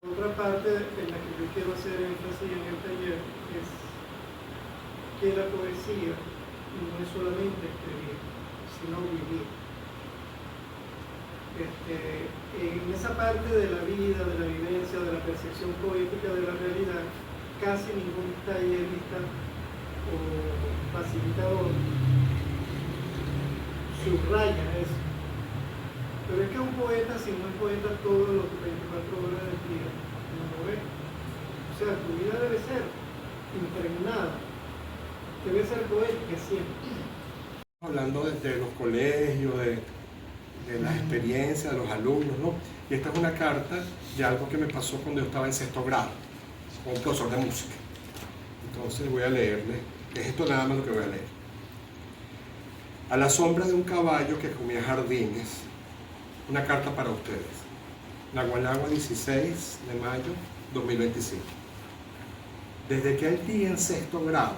Otra parte en la que yo quiero hacer énfasis en el taller es que la poesía no es solamente escribir, sino vivir. En esa parte de la vida, de la vivencia, de la percepción poética de la realidad, casi ningún tallerista o facilitador subraya eso. Pero es que un poeta, si no es poeta todos los 24 horas del día, no lo ve. O sea, tu vida debe ser impregnada, debe ser poética siempre. Hablando de los colegios, de las experiencias de los alumnos, ¿no? Y esta es una carta de algo que me pasó cuando yo estaba en sexto grado, con un profesor de música. Entonces voy a leerle, es esto nada más lo que voy a leer. A la sombra de un caballo que comía jardines, una carta para ustedes. Naguanagua, 16 de mayo 2025. Desde aquel día en sexto grado,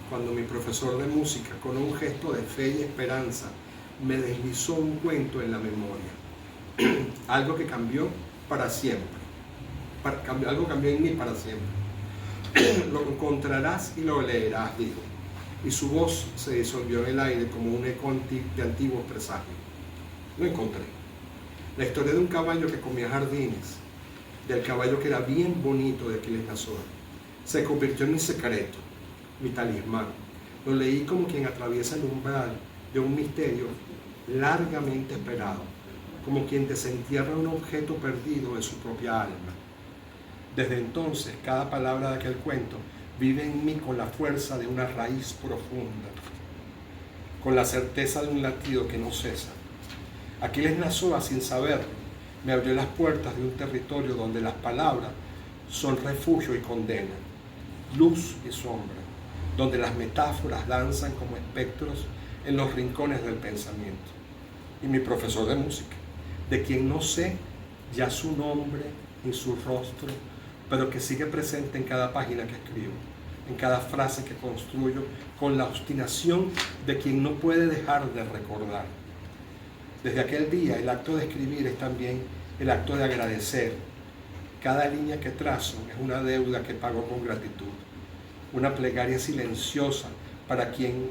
cuando mi profesor de música, con un gesto de fe y esperanza, me deslizó un cuento en la memoria. Algo que cambió para siempre. Algo cambió en mí para siempre. Lo encontrarás y lo leerás, dijo. Y su voz se disolvió en el aire como un eco de antiguos presagios. Lo encontré. La historia de un caballo que comía jardines, del caballo que era bien bonito de Aquiles Nazoa, se convirtió en mi secreto, mi talismán. Lo leí como quien atraviesa el umbral de un misterio largamente esperado, como quien desentierra un objeto perdido de su propia alma. Desde entonces, cada palabra de aquel cuento vive en mí con la fuerza de una raíz profunda, con la certeza de un latido que no cesa. Aquiles Nazoa, sin saberlo, me abrió las puertas de un territorio donde las palabras son refugio y condena, luz y sombra, donde las metáforas danzan como espectros en los rincones del pensamiento. Y mi profesor de música, de quien no sé ya su nombre ni su rostro, pero que sigue presente en cada página que escribo, en cada frase que construyo, con la obstinación de quien no puede dejar de recordar. Desde aquel día, el acto de escribir es también el acto de agradecer. Cada línea que trazo es una deuda que pago con gratitud, una plegaria silenciosa para quien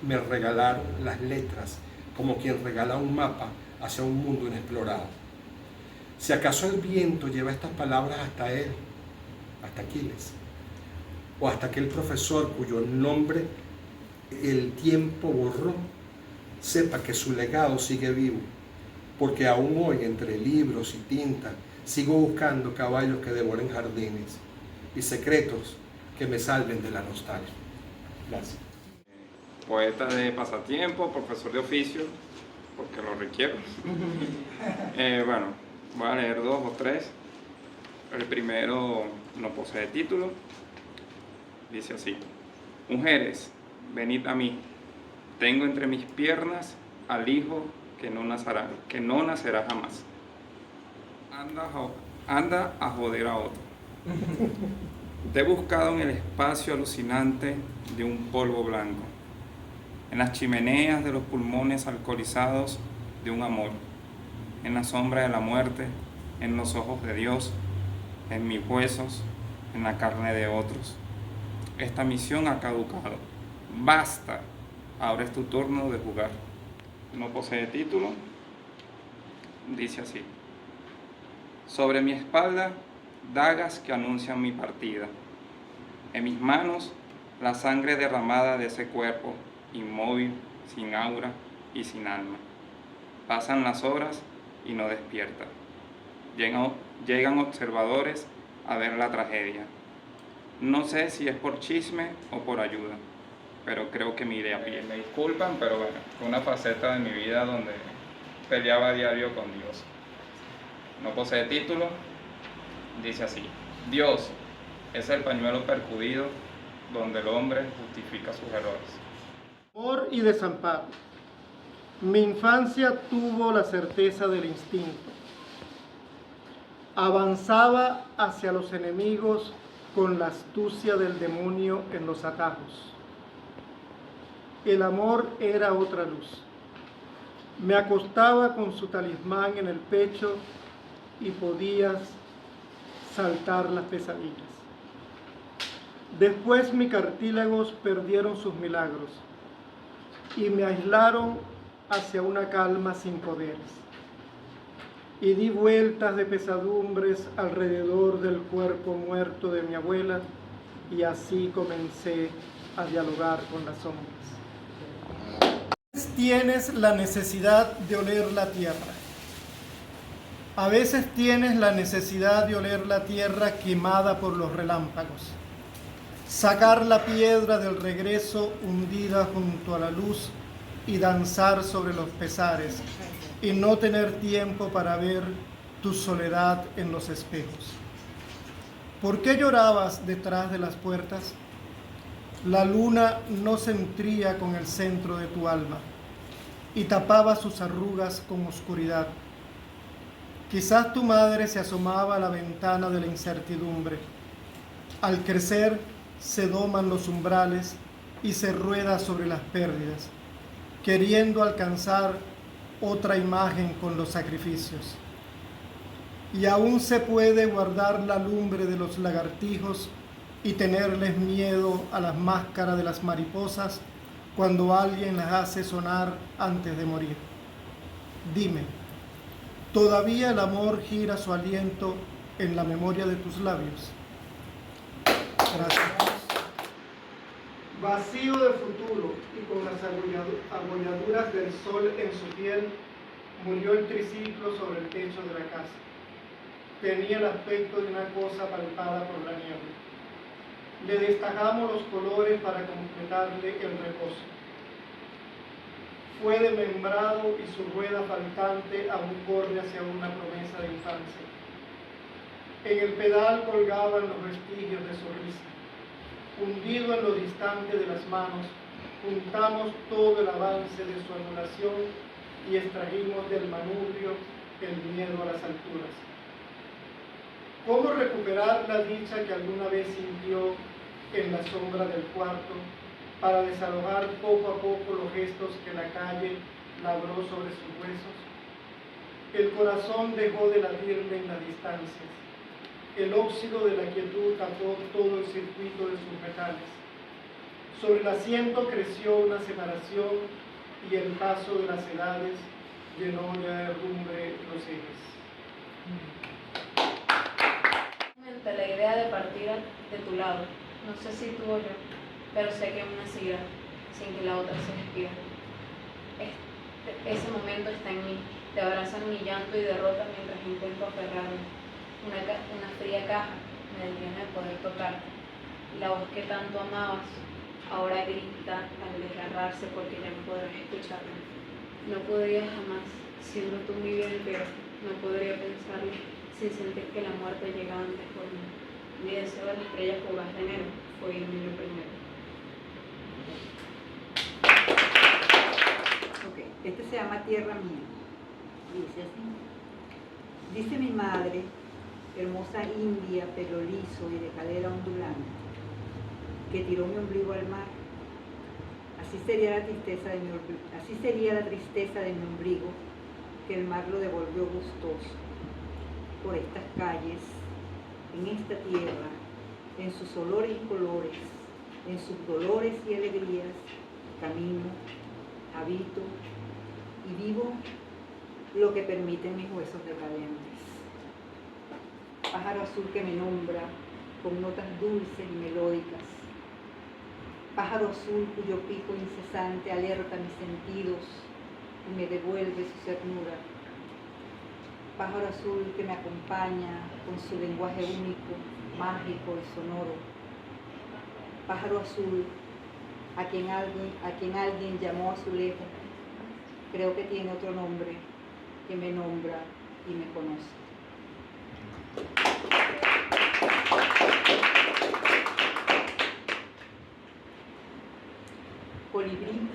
me regalaron las letras, como quien regala un mapa hacia un mundo inexplorado. Si acaso el viento lleva estas palabras hasta él, hasta Aquiles, o hasta aquel profesor cuyo nombre el tiempo borró, sepa que su legado sigue vivo, porque aún hoy entre libros y tinta sigo buscando caballos que devoren jardines y secretos que me salven de la nostalgia. Gracias. Poeta de pasatiempo, profesor de oficio, porque lo requiero. Bueno, voy a leer 2 o 3. El primero no posee título. Dice así: mujeres, venid a mí. Tengo entre mis piernas al hijo que no nacerá jamás. Anda a joder a otro. Te he buscado en el espacio alucinante de un polvo blanco, en las chimeneas de los pulmones alcoholizados de un amor, en la sombra de la muerte, en los ojos de Dios, en mis huesos, en la carne de otros. Esta misión ha caducado. Basta. Ahora es tu turno de jugar. No posee título. Dice así: sobre mi espalda, dagas que anuncian mi partida. En mis manos, la sangre derramada de ese cuerpo, inmóvil, sin aura y sin alma. Pasan las horas y no despierta. Llegan observadores a ver la tragedia. No sé si es por chisme o por ayuda, pero creo que me iré a pie. Me disculpan, pero bueno, fue una faceta de mi vida donde peleaba a diario con Dios. No posee título. Dice así: Dios es el pañuelo percudido donde el hombre justifica sus errores. Amor y desamparo. Mi infancia tuvo la certeza del instinto. Avanzaba hacia los enemigos con la astucia del demonio en los atajos. El amor era otra luz. Me acostaba con su talismán en el pecho y podías saltar las pesadillas. Después mis cartílagos perdieron sus milagros y me aislaron hacia una calma sin poderes. Y di vueltas de pesadumbres alrededor del cuerpo muerto de mi abuela, y así comencé a dialogar con las sombras. Tienes la necesidad de oler la tierra. A veces tienes la necesidad de oler la tierra quemada por los relámpagos, sacar la piedra del regreso hundida junto a la luz y danzar sobre los pesares, y no tener tiempo para ver tu soledad en los espejos. ¿Por qué llorabas detrás de las puertas? La luna no se nutría con el centro de tu alma y tapaba sus arrugas con oscuridad. Quizás tu madre se asomaba a la ventana de la incertidumbre. Al crecer se doman los umbrales y se rueda sobre las pérdidas, queriendo alcanzar otra imagen con los sacrificios. Y aún se puede guardar la lumbre de los lagartijos y tenerles miedo a las máscaras de las mariposas cuando alguien las hace sonar antes de morir. Dime, ¿todavía el amor gira su aliento en la memoria de tus labios? Gracias. Vacío de futuro y con las abolladuras del sol en su piel, murió el triciclo sobre el techo de la casa. Tenía el aspecto de una cosa palpada por la niebla. Le destajamos los colores para completarle el reposo. Fue desmembrado y su rueda faltante aún corre hacia una promesa de infancia. En el pedal colgaban los vestigios de su risa. Hundido en lo distante de las manos, juntamos todo el avance de su anulación y extrajimos del manubrio el miedo a las alturas. ¿Cómo recuperar la dicha que alguna vez sintió en la sombra del cuarto para desalojar poco a poco los gestos que la calle labró sobre sus huesos? El corazón dejó de latirle en las distancias. El óxido de la quietud tapó todo el circuito de sus metales. Sobre el asiento creció una separación y el paso de las edades llenó de herrumbre los ejes. La idea de partir de tu lado, no sé si tú o yo, pero sé que una se irá sin que la otra se despida. Ese momento está en mí, te abrazan mi llanto y derrota mientras intento aferrarme. Una fría caja me detiene de poder tocar. La voz que tanto amabas ahora grita al desgarrarse porque ya no podrás escucharla. No podría jamás, siendo tú mi bien entero, no podría pensarlo sin sentir que la muerte llega antes por mí. Mi deseo de la estrella fugaz de enero fue irme yo primero. Ok, este se llama Tierra Mía. Dice así. Dice mi madre, hermosa india, pelo liso y de cadera ondulante, que tiró mi ombligo al mar. Así sería la tristeza de mi ombligo, que el mar lo devolvió gustoso. Por estas calles, en esta tierra, en sus olores y colores, en sus dolores y alegrías, camino, habito y vivo lo que permiten mis huesos decadentes. Pájaro azul que me nombra con notas dulces y melódicas. Pájaro azul cuyo pico incesante alerta mis sentidos y me devuelve su ternura. Pájaro azul que me acompaña con su lenguaje único, mágico y sonoro. Pájaro azul a quien alguien llamó azulejo. Creo que tiene otro nombre que me nombra y me conoce. Colibrí,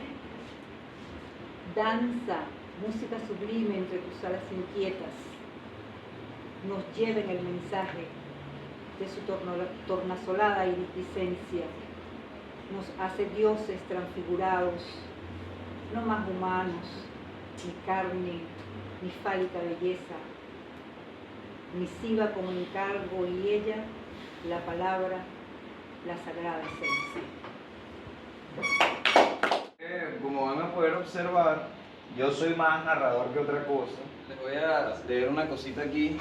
danza, música sublime entre tus alas inquietas, nos lleven el mensaje de su tornasolada iridiscencia, nos hace dioses transfigurados, no más humanos, ni carne, ni fálica belleza, misiva con encargo y ella, la palabra, la sagrada esencia. Como van a poder observar, yo soy más narrador que otra cosa. Les voy a leer una cosita aquí.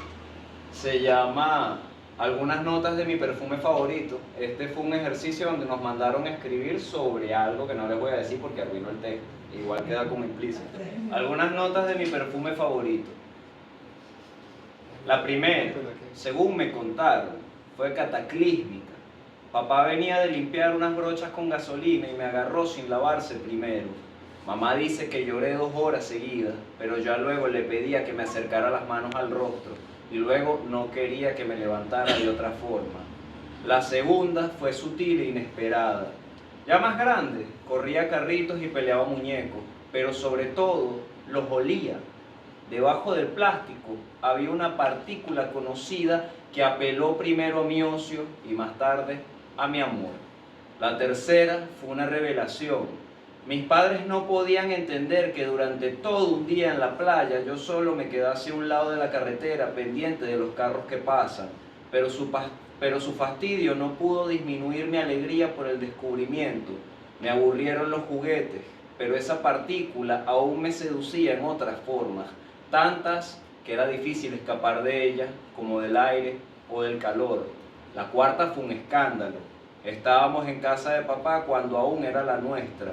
Se llama Algunas notas de mi perfume favorito. Este fue un ejercicio donde nos mandaron a escribir sobre algo que no les voy a decir porque arruino el texto. Igual queda como implícito. Algunas notas de mi perfume favorito. La primera, según me contaron, fue cataclísmica. Papá venía de limpiar unas brochas con gasolina y me agarró sin lavarse primero. Mamá dice que lloré 2 horas seguidas, pero ya luego le pedía que me acercara las manos al rostro y luego no quería que me levantara de otra forma. La segunda fue sutil e inesperada. Ya más grande, corría carritos y peleaba muñecos, pero sobre todo los olía. Debajo del plástico había una partícula conocida que apeló primero a mi ocio y más tarde a mi amor. La tercera fue una revelación. Mis padres no podían entender que durante todo un día en la playa yo solo me quedase a un lado de la carretera pendiente de los carros que pasan, pero su fastidio no pudo disminuir mi alegría por el descubrimiento. Me aburrieron los juguetes, pero esa partícula aún me seducía en otras formas, tantas que era difícil escapar de ella, como del aire o del calor. La cuarta fue un escándalo. Estábamos en casa de papá cuando aún era la nuestra.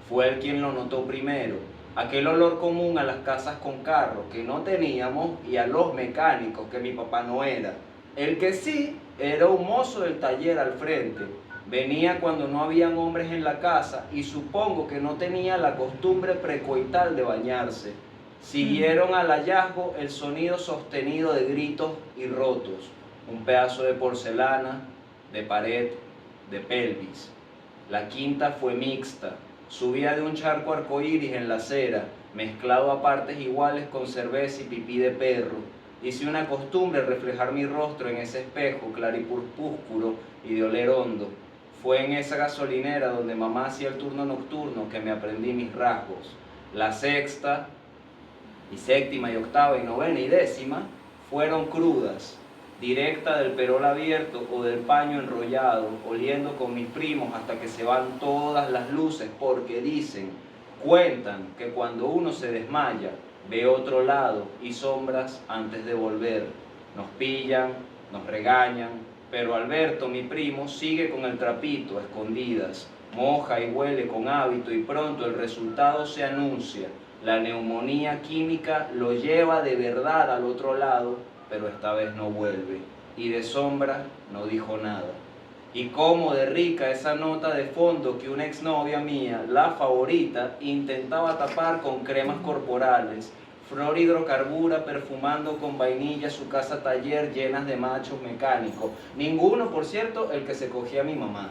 Fue él quien lo notó primero. Aquel olor común a las casas con carro que no teníamos y a los mecánicos que mi papá no era. El que sí era un mozo del taller al frente. Venía cuando no habían hombres en la casa y supongo que no tenía la costumbre precoital de bañarse. Siguieron al hallazgo el sonido sostenido de gritos y rotos. Un pedazo de porcelana, de pared, de pelvis. La quinta fue mixta. Subía de un charco arcoíris en la acera, mezclado a partes iguales con cerveza y pipí de perro. Hice una costumbre reflejar mi rostro en ese espejo claripurpúsculo y de oler hondo. Fue en esa gasolinera donde mamá hacía el turno nocturno que me aprendí mis rasgos. La sexta, y séptima y octava y novena y décima fueron crudas, directa del perol abierto o del paño enrollado, oliendo con mis primos hasta que se van todas las luces, porque cuentan que cuando uno se desmaya, ve otro lado y sombras antes de volver. Nos pillan, nos regañan, pero Alberto, mi primo, sigue con el trapito a escondidas, moja y huele con hábito y pronto el resultado se anuncia. La neumonía química lo lleva de verdad al otro lado, pero esta vez no vuelve. Y de sombra no dijo nada. Y cómo de rica esa nota de fondo que una exnovia mía, la favorita, intentaba tapar con cremas corporales, flor hidrocarbura perfumando con vainilla su casa taller llenas de machos mecánicos. Ninguno, por cierto, el que se cogía a mi mamá.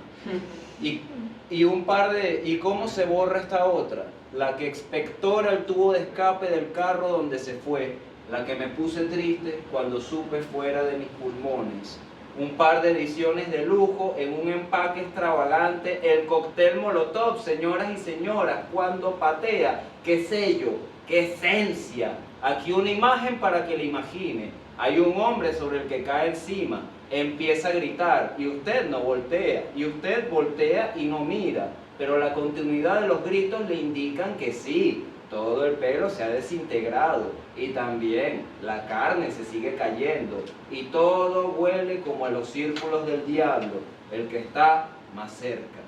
Y cómo se borra esta otra, la que expectora el tubo de escape del carro donde se fue, la que me puse triste cuando supe fuera de mis pulmones. Un par de ediciones de lujo en un empaque extravagante, el cóctel Molotov, señoras y señoras, cuando patea, qué sello, qué esencia. Aquí una imagen para que la imagine. Hay un hombre sobre el que cae encima, empieza a gritar y usted no voltea, y usted voltea y no mira, pero la continuidad de los gritos le indican que sí, todo el pelo se ha desintegrado y también la carne se sigue cayendo y todo huele como a los círculos del diablo, el que está más cerca.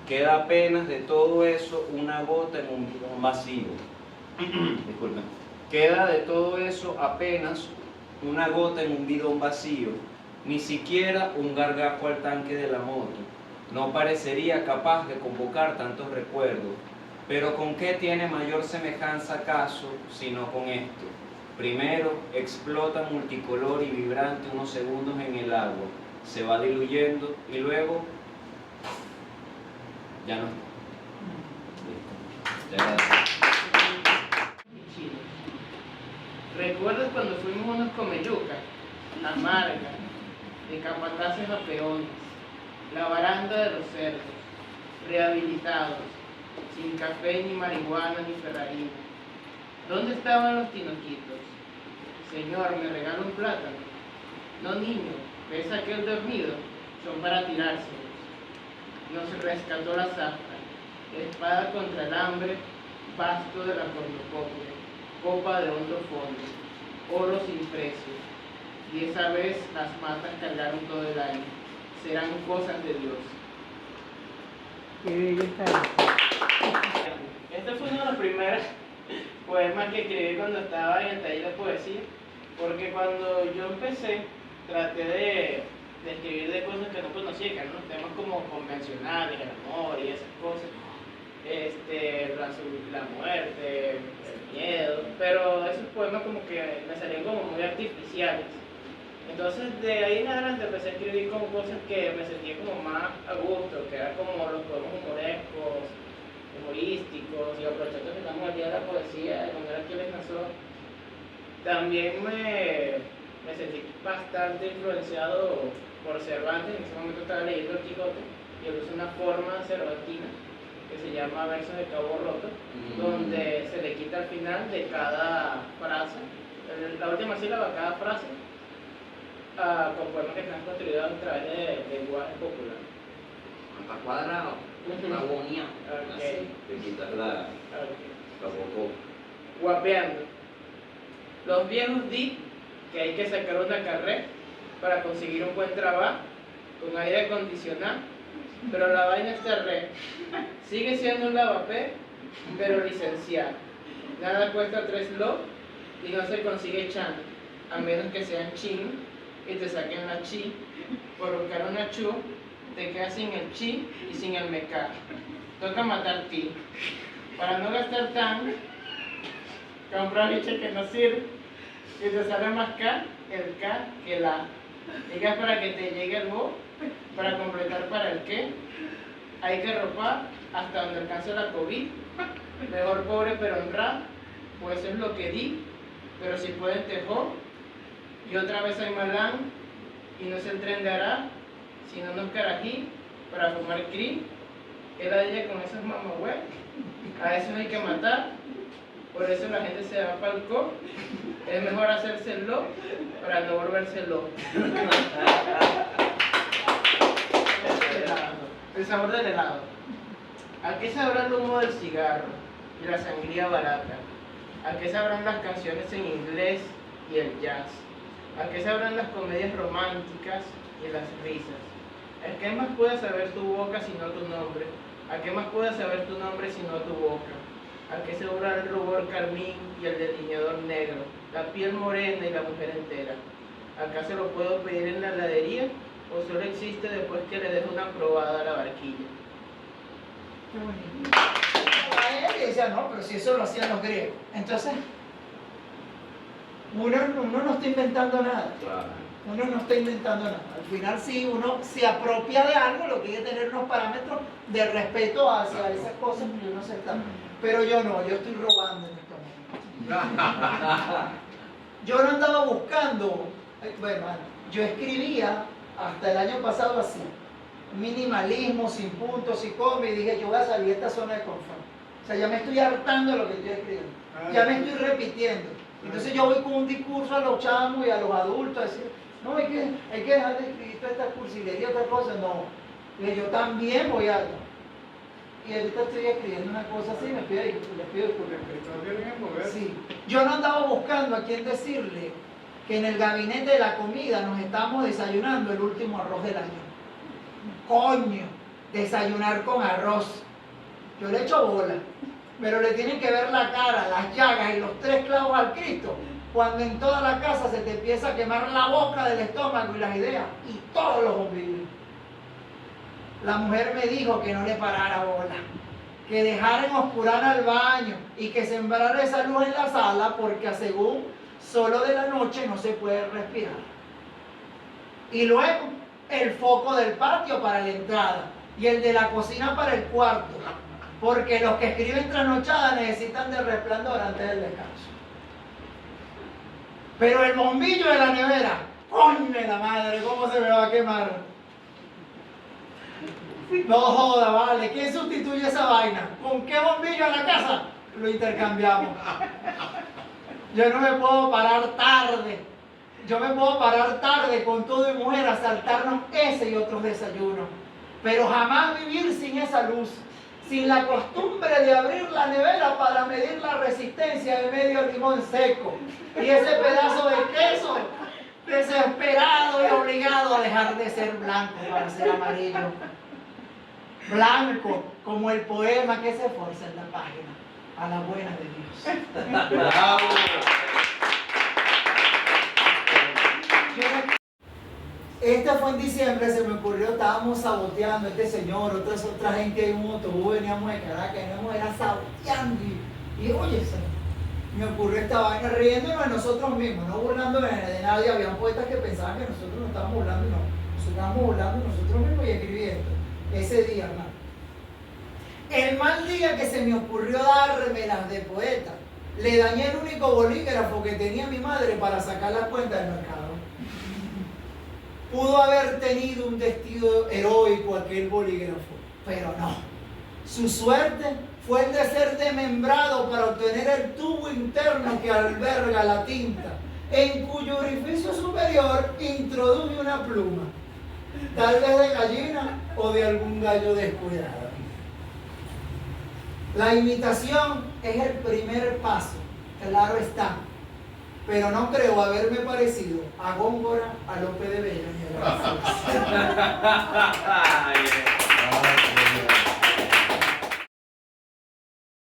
Queda apenas de todo eso una gota en un bidón vacío. Disculpen. Queda de todo eso apenas una gota en un bidón vacío, ni siquiera un gargajo al tanque de la moto. No parecería capaz de convocar tantos recuerdos, pero ¿con qué tiene mayor semejanza acaso sino con esto? Primero explota multicolor y vibrante unos segundos en el agua, se va diluyendo y luego ya no está. Listo. Ya. ¿Recuerdas cuando fuimos unos comelucas? La marga, de capataces a peones, la baranda de los cerdos, rehabilitados, sin café ni marihuana ni ferrarina. ¿Dónde estaban los tinoquitos? Señor, ¿me regala un plátano? No, niño, ¿ves aquel dormido? Son para tirárselos. Nos rescató la zafra, espada contra el hambre, pasto de la cornucopia, copa de hondo fondo, oro sin precio. Y esa vez las matas cargaron todo el año. Serán cosas de Dios. Qué bello está. Este fue uno de los primeros poemas que escribí cuando estaba en el taller de poesía, porque cuando yo empecé, traté de escribir de cosas que no conocía, que eran los temas como convencionales, el amor y esas cosas, la muerte, el miedo, pero esos poemas como que me salían como muy artificiales. Entonces de ahí en adelante empecé a escribir como cosas que me sentía como más a gusto, que eran como los poemas humorísticos, y aprovechando que estamos al día de la poesía, cuando era aquí en Nassau, también me sentí bastante influenciado por Cervantes. En ese momento estaba leyendo el Quijote y él usa una forma cervantina que se llama versos de cabo roto, donde se le quita al final de cada frase, la última sílaba de cada frase, con poemas que están construidos a través de lenguaje popular. Está cuadrado, está bonito. Ok. Así, te quitas la boca. Guapeando. Los viejos di que hay que sacar una carrera para conseguir un buen trabajo con aire acondicionado, pero la vaina está re. Sigue siendo un lavapé, pero licenciado. Nada cuesta 3 lo y no se consigue chan, a menos que sean chin y te saquen la chi. Por buscar una chu, te quedas sin el chi y sin el meca. Toca matar ti. Para no gastar tan, compra biche que no sirve y te sale más K el K que la. Digas para que te llegue el bo, para completar para el qué. Hay que ropar hasta donde alcance la COVID. Mejor pobre pero honrado, pues es lo que di, pero si pueden tejó. Y otra vez hay malán y no se entrendará, sino unos carají para fumar cri. Era ella con esos mamagüey. A eso hay que matar, por eso la gente se va para el co. Es mejor hacérselo para no volvérselo. El sabor del helado. ¿A qué sabrá el humo del cigarro y la sangría barata? ¿A qué sabrán las canciones en inglés y el jazz? ¿A qué sabrán las comedias románticas y las risas? ¿A qué más puede saber tu boca si no tu nombre? ¿A qué más puede saber tu nombre si no tu boca? ¿A qué sabrá el rubor carmín y el delineador negro? La piel morena y la mujer entera. ¿Acaso lo puedo pedir en la heladería o solo existe después que le dejo una probada a la barquilla? Qué bonito. A él decía, no, pero si eso lo hacían los griegos. Entonces, uno no está inventando nada. Claro. Uno no está inventando nada. Al final sí, uno se apropia de algo, lo que hay que tener unos parámetros de respeto hacia esas cosas que uno se está. Pero yo no, yo estoy robando en este momento. Yo no andaba buscando, bueno, yo escribía hasta el año pasado así, minimalismo, sin puntos, sin coma, y dije, yo voy a salir de esta zona de confort. O sea, ya me estoy hartando de lo que estoy escribiendo, ya me estoy repitiendo. Entonces yo voy con un discurso a los chamos y a los adultos a decir, no, hay que dejar de escribir toda esta cursilería y otra cosa. No, yo también voy a... Y ahorita estoy escribiendo una cosa así, les pido disculpas. Sí. Yo no andaba buscando a quién decirle que en el gabinete de la comida nos estamos desayunando el último arroz del año. Coño, desayunar con arroz. Yo le echo bola, pero le tienen que ver la cara, las llagas y los 3 clavos al Cristo, cuando en toda la casa se te empieza a quemar la boca del estómago y las ideas, y todos los bombillos. La mujer me dijo que no le parara bola, que dejara en oscurar al baño y que sembrara esa luz en la sala, porque según solo de la noche no se puede respirar. Y luego el foco del patio para la entrada y el de la cocina para el cuarto, porque los que escriben trasnochada necesitan de resplandor antes del descanso. Pero el bombillo de la nevera, ¡coño de la madre! ¿Cómo se me va a quemar? No joda, vale. ¿Quién sustituye esa vaina? ¿Con qué bombillo a la casa? Lo intercambiamos. Yo no me puedo parar tarde yo me puedo parar tarde con todo y mujer a saltarnos ese y otros desayunos, pero jamás vivir sin esa luz, sin la costumbre de abrir la nevera para medir la resistencia de medio limón seco y ese pedazo de queso desesperado y obligado a dejar de ser blanco para ser amarillo. Blanco como el poema que se forza en la página, a la buena de Dios. ¡Bravo! Este fue en diciembre, se me ocurrió, estábamos saboteando, este señor, otra gente en un autobús, veníamos de Caracas, veníamos era saboteando y oye, me ocurrió esta vaina, riéndonos de nosotros mismos, no burlándonos de nadie. Habían poetas que pensaban que nosotros nos estábamos burlando y no, nos estábamos burlando de nosotros mismos y escribiendo ese día, hermano. El mal día que se me ocurrió dármelas de poeta, le dañé el único bolígrafo que tenía mi madre para sacar la cuenta del mercado. Pudo haber tenido un destino heroico aquel bolígrafo, pero no. Su suerte fue el de ser desmembrado para obtener el tubo interno que alberga la tinta, en cuyo orificio superior introduje una pluma, tal vez de gallina o de algún gallo descuidado. La imitación es el primer paso, claro está, pero no creo haberme parecido a Góngora, a Lope de Vega ni a García.